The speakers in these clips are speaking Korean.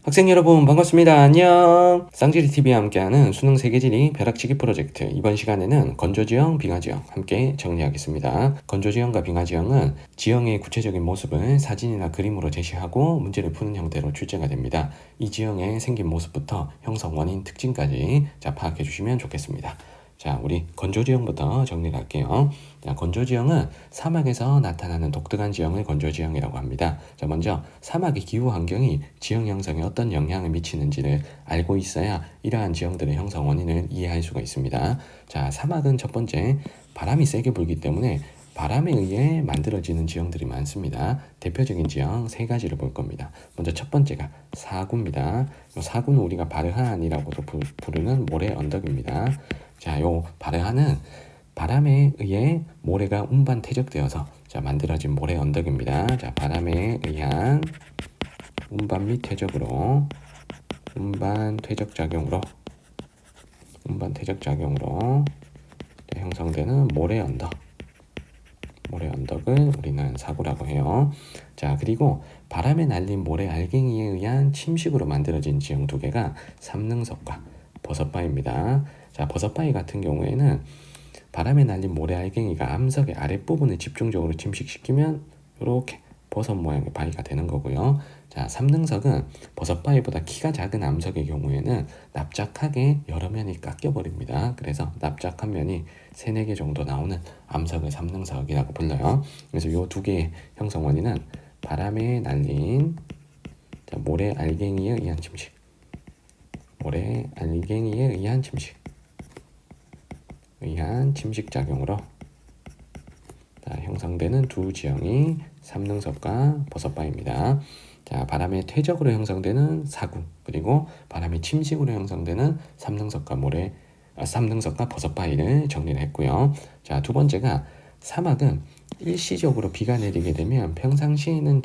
학생 여러분 반갑습니다. 안녕. 쌍지리TV와 함께하는 수능 세계지리 벼락치기 프로젝트, 이번 시간에는 건조지형, 빙하지형 함께 정리하겠습니다. 건조지형과 빙하지형은 지형의 구체적인 모습을 사진이나 그림으로 제시하고 문제를 푸는 형태로 출제가 됩니다. 이 지형의 생긴 모습부터 형성 원인 특징까지 파악해 주시면 좋겠습니다. 자, 우리 건조지형부터 정리를 할게요. 자, 건조지형은 사막에서 나타나는 독특한 지형을 건조지형이라고 합니다. 자, 먼저 사막의 기후 환경이 지형 형성에 어떤 영향을 미치는지를 알고 있어야 이러한 지형들의 형성 원인을 이해할 수가 있습니다. 자, 사막은 첫 번째, 바람이 세게 불기 때문에 바람에 의해 만들어지는 지형들이 많습니다. 대표적인 지형 세 가지를 볼 겁니다. 먼저 첫 번째가 사구입니다. 사구는 우리가 바르한이라고도 부르는 모래 언덕입니다. 자, 요 바르한은 바람에 의해 모래가 운반 퇴적되어서 만들어진 모래 언덕입니다. 자, 바람에 의한 운반 및 퇴적으로 운반 퇴적 작용으로 형성되는 모래 언덕. 모래 언덕을 우리는 사구라고 해요. 자, 그리고 바람에 날린 모래 알갱이에 의한 침식으로 만들어진 지형 두 개가 삼능석과 버섯바위입니다. 자, 버섯바위 같은 경우에는 바람에 날린 모래 알갱이가 암석의 아랫부분을 집중적으로 침식시키면 이렇게 버섯 모양의 바위가 되는 거고요. 자, 삼능석은 버섯바위보다 키가 작은 암석의 경우에는 납작하게 여러 면이 깎여버립니다. 그래서 납작한 면이 3, 4개 정도 나오는 암석을 삼능석이라고 불러요. 그래서 이 두 개의 형성 원인은 바람에 날린 모래 알갱이에 의한 침식, 모래 알갱이에 의한 침식 작용으로 형성되는 두 지형이 삼능석과 버섯바위입니다. 자, 바람의 퇴적으로 형성되는 사구, 그리고 바람의 침식으로 형성되는 삼능석과 버섯바위를 정리를 했고요. 자, 두 번째가 사막은 일시적으로 비가 내리게 되면 평상시에는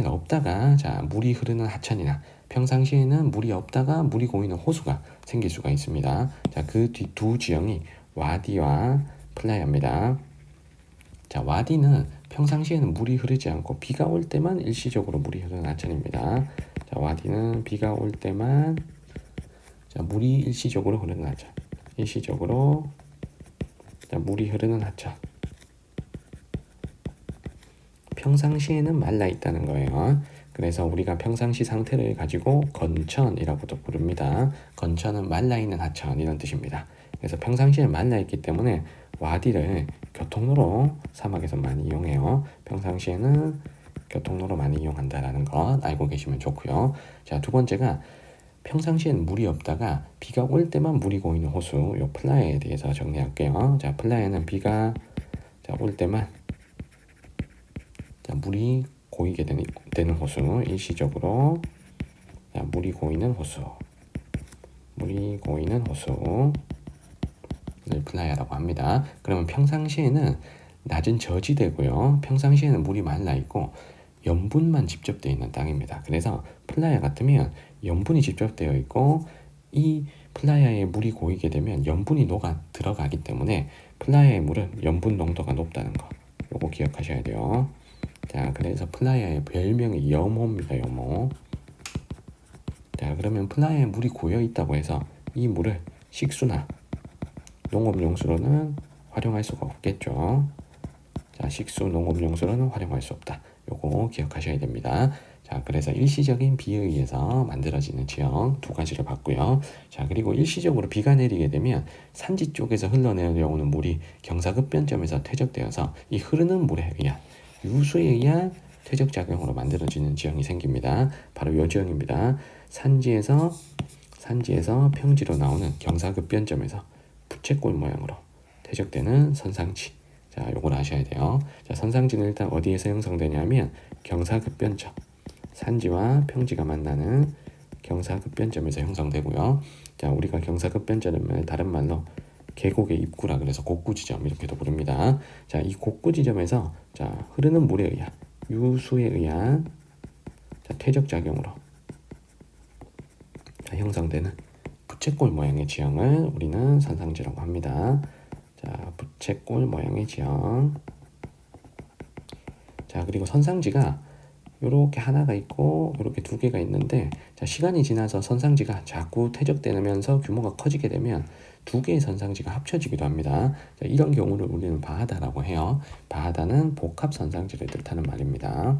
없다가 물이 흐르는 하천이나 평상시에는 물이 없다가 물이 고이는 호수가 생길 수가 있습니다. 자, 그 두 지형이 와디와 플라야입니다. 자, 와디는 평상시에는 물이 흐르지 않고 비가 올 때만 일시적으로 물이 흐르는 하천입니다. 자, 와디는 비가 올 때만 물이 일시적으로 흐르는 하천. 일시적으로 물이 흐르는 하천. 평상시에는 말라 있다는 거예요. 그래서 우리가 평상시 상태를 가지고 건천이라고도 부릅니다. 건천은 말라 있는 하천 이런 뜻입니다. 그래서 평상시에 말라 있기 때문에 와디를 교통로로 사막에서 많이 이용해요. 평상시에는 교통로로 많이 이용한다라는 것 알고 계시면 좋고요. 자, 두 번째가 평상시에는 물이 없다가 비가 올 때만 물이 고이는 호수, 요 플라야에 대해서 정리할게요. 자, 플라야는 비가 올 때만 물이 고이게 되는 호수, 일시적으로 물이 고이는 호수를 플라야라고 합니다. 그러면 평상시에는 낮은 저지대고요. 평상시에는 물이 말라 있고 염분만 집접되어 있는 땅입니다. 그래서 플라야 같으면 염분이 집접되어 있고 이 플라야에 물이 고이게 되면 염분이 녹아 들어가기 때문에 플라야의 물은 염분 농도가 높다는 거, 요거 기억하셔야 돼요. 자, 그래서 플라야의 별명이 염호입니다. 염호. 자, 그러면 플라야에 물이 고여 있다고 해서 이 물을 식수나 농업용수로는 활용할 수가 없겠죠. 자, 식수 농업용수로는 활용할 수 없다. 요거 기억하셔야 됩니다. 자, 그래서 일시적인 비에 의해서 만들어지는 지형 두 가지를 봤고요. 자, 그리고 일시적으로 비가 내리게 되면 산지 쪽에서 흘러내려오는 물이 경사급변점에서 퇴적되어서 이 흐르는 물에 의한 유수에 의한 퇴적작용으로 만들어지는 지형이 생깁니다. 바로 이 지형입니다. 산지에서 평지로 나오는 경사급변점에서 부채꼴 모양으로 퇴적되는 선상지. 자, 요걸 아셔야 돼요. 자, 선상지는 일단 어디에서 형성되냐면 경사급변점, 산지와 평지가 만나는 경사급변점에서 형성되고요. 자, 우리가 경사급변점을 다른 말로 계곡의 입구라 그래서 곡구지점 이렇게도 부릅니다. 자, 이 곡구지점에서 흐르는 물에 의한 유수에 의한 퇴적작용으로 형성되는 부채꼴 모양의 지형을 우리는 선상지라고 합니다. 자, 부채꼴 모양의 지형. 자, 그리고 선상지가 요렇게 하나가 있고 요렇게 두 개가 있는데, 자, 시간이 지나서 선상지가 자꾸 퇴적되면서 규모가 커지게 되면 두 개의 선상지가 합쳐지기도 합니다. 자, 이런 경우를 우리는 바하다라고 해요. 바하다는 복합 선상지를 뜻하는 말입니다.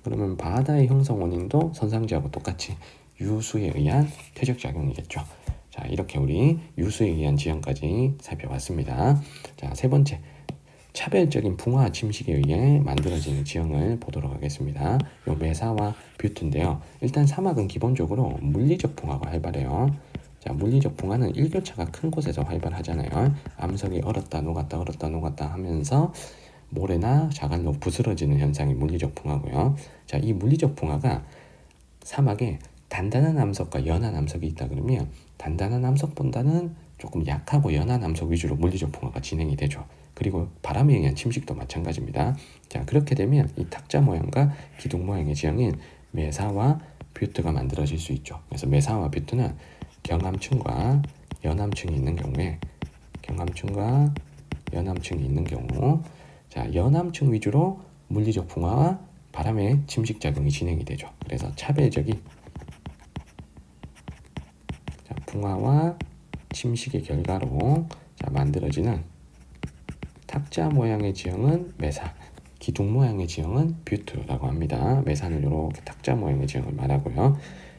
그러면 바하다의 형성 원인도 선상지하고 똑같이 유수에 의한 퇴적작용이겠죠. 자, 이렇게 우리 유수에 의한 지형까지 살펴봤습니다. 자, 세 번째, 차별적인 붕화 침식에 의해 만들어지는 지형을 보도록 하겠습니다. 요 메사와 뷰트인데요. 일단 사막은 기본적으로 물리적 붕화가 활발해요. 자, 물리적 붕화는 일교차가 큰 곳에서 활발하잖아요. 암석이 얼었다 녹았다 하면서 모래나 자갈로 부스러지는 현상이 물리적 붕화고요. 자, 이 물리적 붕화가 사막에 단단한 암석과 연한 암석이 있다 그러면 단단한 암석보다는 조금 약하고 연한 암석 위주로 물리적 붕화가 진행이 되죠. 그리고 바람에 의한 침식도 마찬가지입니다. 자, 그렇게 되면 이 탁자 모양과 기둥 모양의 지형인 메사와 뷰트가 만들어질 수 있죠. 그래서 메사와 뷰트는 경암층과 연암층이 있는 경우에, 경암층과 연암층이 있는 경우, 자, 연암층 위주로 물리적 붕화와 바람의 침식 작용이 진행이 되죠. 그래서 차별적인 붕화와 침식의 결과로 만들어지는 탁자 모양의 지형은 메사, 기둥 모양의 지형은 뷰트라고 합니다. 메사는 이렇게 탁자 모양의 지형을 말하고요.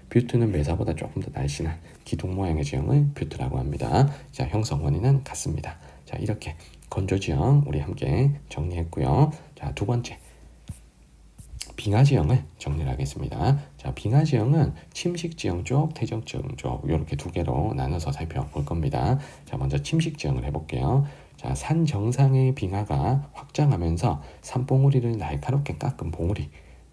뷰트는 메사보다 조금 더 날씬한 기둥 모양의 지형을 뷰트라고 합니다. 자, 형성 원인은 같습니다. 자, 이렇게 건조 지형 우리 함께 정리했고요. 자, 두 번째, 빙하 지형을 정리를 하겠습니다. 자, 빙하 지형은 침식 지형 쪽, 퇴적 지형 쪽 이렇게 두 개로 나눠서 살펴볼 겁니다. 자, 먼저 침식 지형을 해볼게요. 자, 산 정상의 빙하가 확장하면서 산봉우리를 날카롭게 깎은 봉우리,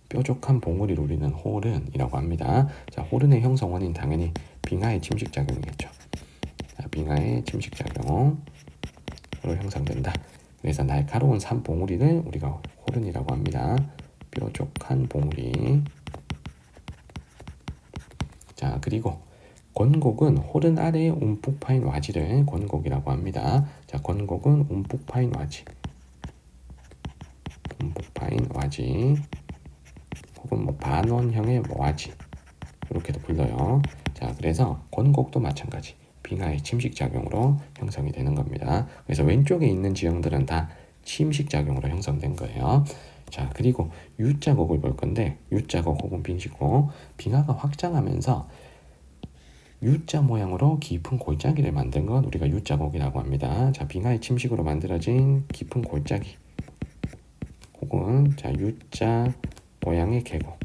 뾰족한 봉우리를 우리는 호른이라고 합니다. 자, 호른의 형성 원인 당연히 빙하의 침식 작용이겠죠. 자, 빙하의 침식 작용으로 형성된다. 그래서 날카로운 산봉우리를 우리가 호른이라고 합니다. 뾰족한 봉우리. 자, 그리고 권곡은 호른 아래에 움푹 파인 와지를 권곡이라고 합니다. 자, 권곡은 움푹 파인 와지, 움푹 파인 와지, 혹은 뭐 반원형의 와지 이렇게도 불러요. 자, 그래서 권곡도 마찬가지 빙하의 침식 작용으로 형성이 되는 겁니다. 그래서 왼쪽에 있는 지형들은 다 침식 작용으로 형성된 거예요. 자, 그리고 U자곡을 볼 건데, U자곡 혹은 빙식곡, 빙하가 확장하면서 U자 모양으로 깊은 골짜기를 만든 건 우리가 U자곡이라고 합니다. 자, 빙하의 침식으로 만들어진 깊은 골짜기 혹은 자, U자 모양의 계곡,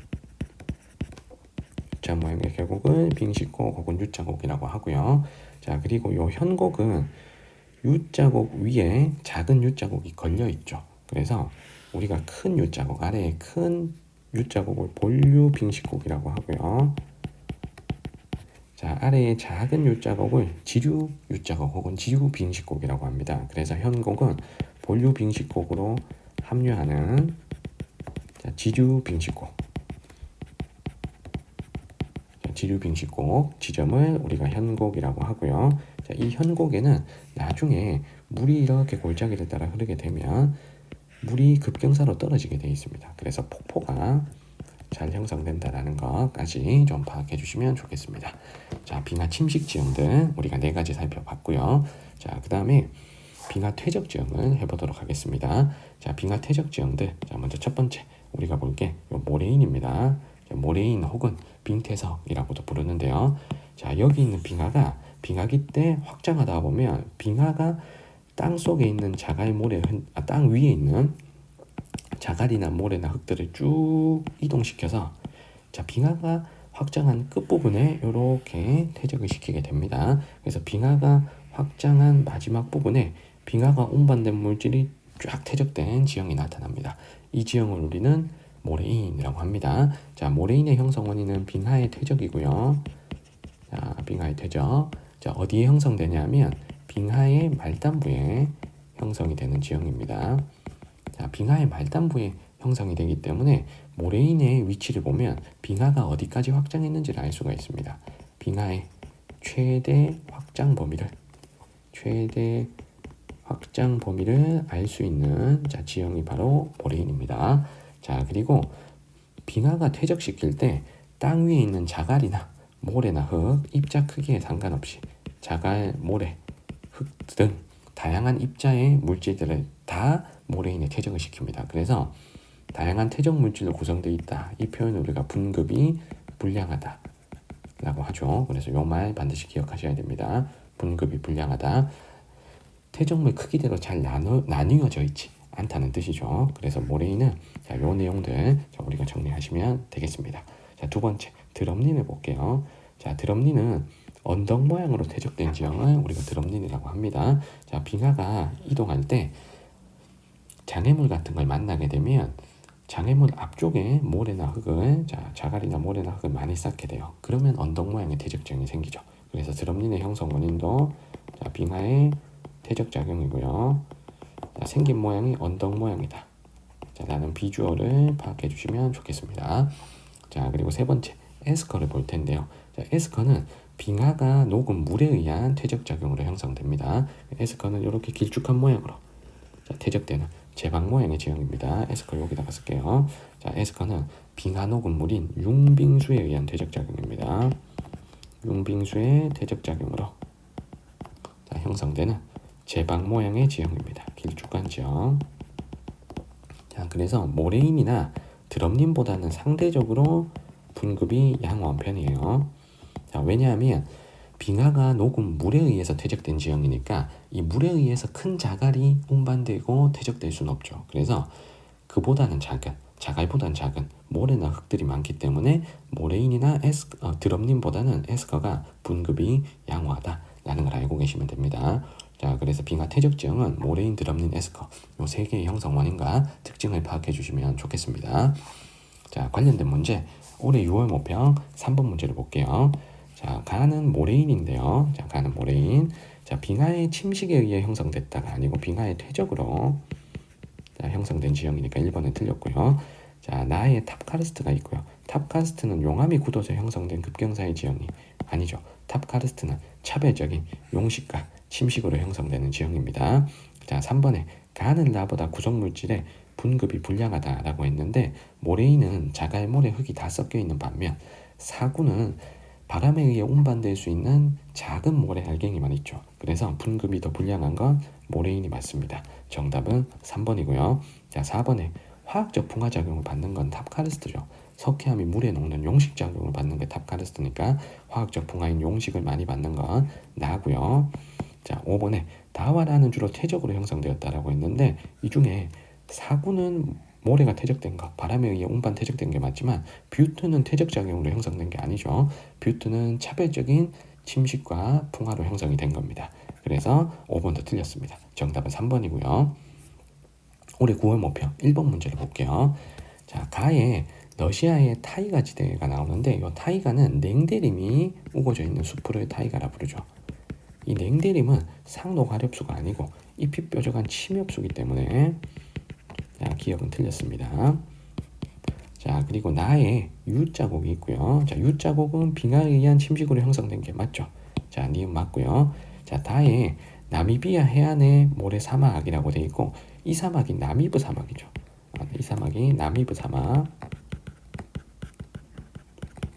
U자 모양의 계곡을 빙식곡 혹은 U자곡이라고 하고요. 자, 그리고 요 현곡은 U자곡 위에 작은 U자곡이 걸려 있죠. 그래서 우리가 큰 U자곡 아래에 큰 U자곡을 본류 빙식곡이라고 하고요. 자, 아래에 작은 U자곡을 지류 U자곡 혹은 지류 빙식곡이라고 합니다. 그래서 현곡은 본류 빙식곡으로 합류하는 지류 빙식곡, 지류 빙식곡 지점을 우리가 현곡이라고 하고요. 자, 이 현곡에는 나중에 물이 이렇게 골짜기를 따라 흐르게 되면 물이 급경사로 떨어지게 되어 있습니다. 그래서 폭포가 잘 형성된다라는 것까지 좀 파악해 주시면 좋겠습니다. 자, 빙하 침식 지형들 우리가 4가지 살펴봤고요. 자, 그 다음에 빙하 퇴적 지형을 해보도록 하겠습니다. 자, 빙하 퇴적 지형들, 자, 먼저 첫 번째 우리가 볼 게 모레인입니다. 자, 모레인 혹은 빙퇴석이라고도 부르는데요. 자, 여기 있는 빙하가 빙하기 때 확장하다 보면 빙하가 땅 속에 있는 자갈 모래, 땅 위에 있는 자갈이나 모래나 흙들을 쭉 이동시켜서 자, 빙하가 확장한 끝부분에 이렇게 퇴적을 시키게 됩니다. 그래서 빙하가 확장한 마지막 부분에 빙하가 운반된 물질이 쫙 퇴적된 지형이 나타납니다. 이 지형을 우리는 모레인이라고 합니다. 자, 모레인의 형성 원인은 빙하의 퇴적이고요. 자, 빙하의 퇴적. 자, 어디에 형성되냐면 빙하의 말단부에 형성이 되는 지형입니다. 자, 빙하의 말단부에 형성이 되기 때문에 모레인의 위치를 보면 빙하가 어디까지 확장했는지를 알 수가 있습니다. 빙하의 최대 확장 범위를 알 수 있는 자, 지형이 바로 모레인입니다. 자, 그리고 빙하가 퇴적시킬 때 땅 위에 있는 자갈이나 모래나 흙, 입자 크기에 상관없이 자갈, 모래, 흙 등 다양한 입자의 물질들을 다 모래인에 퇴적을 시킵니다. 그래서 다양한 퇴적 물질로 구성되어 있다. 이 표현을 우리가 분급이 불량하다 라고 하죠. 그래서 이 말 반드시 기억하셔야 됩니다. 분급이 불량하다. 퇴적물 크기대로 잘 나뉘어져 있지 않다는 뜻이죠. 그래서 모래인은 자, 요 내용들 자, 우리가 정리하시면 되겠습니다. 자, 두 번째 드럼린을 볼게요. 자, 드럼린은 언덕 모양으로 퇴적된 지형을 우리가 드럼린이라고 합니다. 자, 빙하가 이동할 때 장애물 같은 걸 만나게 되면 장애물 앞쪽에 모래나 흙을 자갈이나 모래나 흙을 많이 쌓게 돼요. 그러면 언덕 모양의 퇴적장이 생기죠. 그래서 드럼린의 형성 원인도 자, 빙하의 퇴적작용이고요. 자, 생긴 모양이 언덕 모양이다. 자, 라는 비주얼을 파악해 주시면 좋겠습니다. 자, 그리고 세 번째 에스커를 볼 텐데요. 자, 에스커는 빙하가 녹은 물에 의한 퇴적작용으로 형성됩니다. 에스커는 이렇게 길쭉한 모양으로 자, 퇴적되는 제방 모양의 지형입니다. 에스커 여기다가 쓸게요. 자, 에스커는 빙하 녹은 물인 융빙수에 의한 퇴적작용입니다. 융빙수의 퇴적작용으로 자, 형성되는 제방 모양의 지형입니다. 길쭉한 지형. 자, 그래서 모래인이나 드럼린보다는 상대적으로 분급이 양호한 편이에요. 자, 왜냐하면 빙하가 녹은 물에 의해서 퇴적된 지형이니까 이 물에 의해서 큰 자갈이 운반되고 퇴적될 수는 없죠. 그래서 그보다는 작은, 자갈보다는 작은 모래나 흙들이 많기 때문에 모래인이나 드럼린보다는 에스커가 분급이 양호하다라는 걸 알고 계시면 됩니다. 자, 그래서 빙하 퇴적 지형은 모래인, 드럼린, 에스커 요 세 개의 형성 원인과 특징을 파악해 주시면 좋겠습니다. 자, 관련된 문제 올해 6월 모평 3번 문제를 볼게요. 자, 가는 모래인인데요. 자, 가는 모래인. 자, 빙하의 침식에 의해 형성됐다가 아니고 빙하의 퇴적으로 자, 형성된 지형이니까 1번은 틀렸고요. 자, 나의 탑카르스트가 있고요. 탑카르스트는 용암이 굳어서 형성된 급경사의 지형이 아니죠. 탑카르스트는 차별적인 용식과 침식으로 형성되는 지형입니다. 자, 3번에 가는 라보다 구성물질의 분급이 불량하다라고 했는데 모래인은 자갈, 모래, 흙이 다 섞여 있는 반면 사구는 바람에 의해 운반될 수 있는 작은 모래 알갱이만 있죠. 그래서 분급이 더 불량한 건 모래인이 맞습니다. 정답은 3번이고요. 자, 4번에 화학적 풍화작용을 받는 건 탑카르스트죠. 석회암이 물에 녹는 용식작용을 받는 게 탑카르스트니까 화학적 풍화인 용식을 많이 받는 건 나고요. 자, 5번에 다와라는 주로 퇴적으로 형성되었다라고 했는데 이 중에 사구는 모래가 퇴적된 것, 바람에 의해 운반 퇴적된 게 맞지만 뷰트는 퇴적작용으로 형성된 게 아니죠. 뷰트는 차별적인 침식과 풍화로 형성이 된 겁니다. 그래서 5번도 틀렸습니다. 정답은 3번이고요. 올해 9월 모평 1번 문제를 볼게요. 자, 가에 러시아의 타이가 지대가 나오는데 이 타이가는 냉대림이 우거져 있는 숲을 타이가라 부르죠. 이 냉대림은 상록 화렵수가 아니고 잎이 뾰족한 침엽수이기 때문에 자, 기억은 틀렸습니다. 자, 그리고 나의 U자국이 있고요. 자, U자국은 빙하에 의한 침식으로 형성된 게 맞죠. 자, 니은 맞고요. 자, 다에 나미비아 해안의 모래 사막이라고 되어 있고 이 사막이 나미브 사막이죠. 이 사막이 나미브 사막.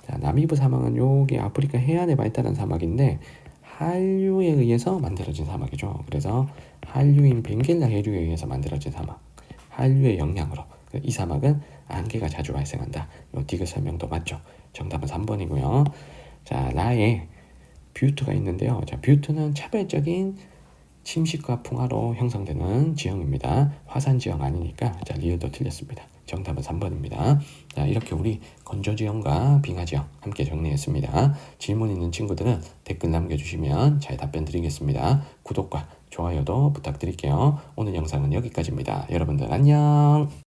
자, 나미브 사막은 여기 아프리카 해안에 발달한 사막인데 한류에 의해서 만들어진 사막이죠. 그래서 한류인 벵겔라 해류에 의해서 만들어진 사막. 한류의 영향으로 이 사막은 안개가 자주 발생한다. 이 디귿 설명도 맞죠. 정답은 3번이고요. 자, 라에 뷰트가 있는데요. 자, 뷰트는 차별적인 침식과 풍화로 형성되는 지형입니다. 화산 지형 아니니까 자, 리을도 틀렸습니다. 정답은 3번입니다. 자, 이렇게 우리 건조지형과 빙하지형 함께 정리했습니다. 질문 있는 친구들은 댓글 남겨주시면 잘 답변 드리겠습니다. 구독과 좋아요도 부탁드릴게요. 오늘 영상은 여기까지입니다. 여러분들 안녕.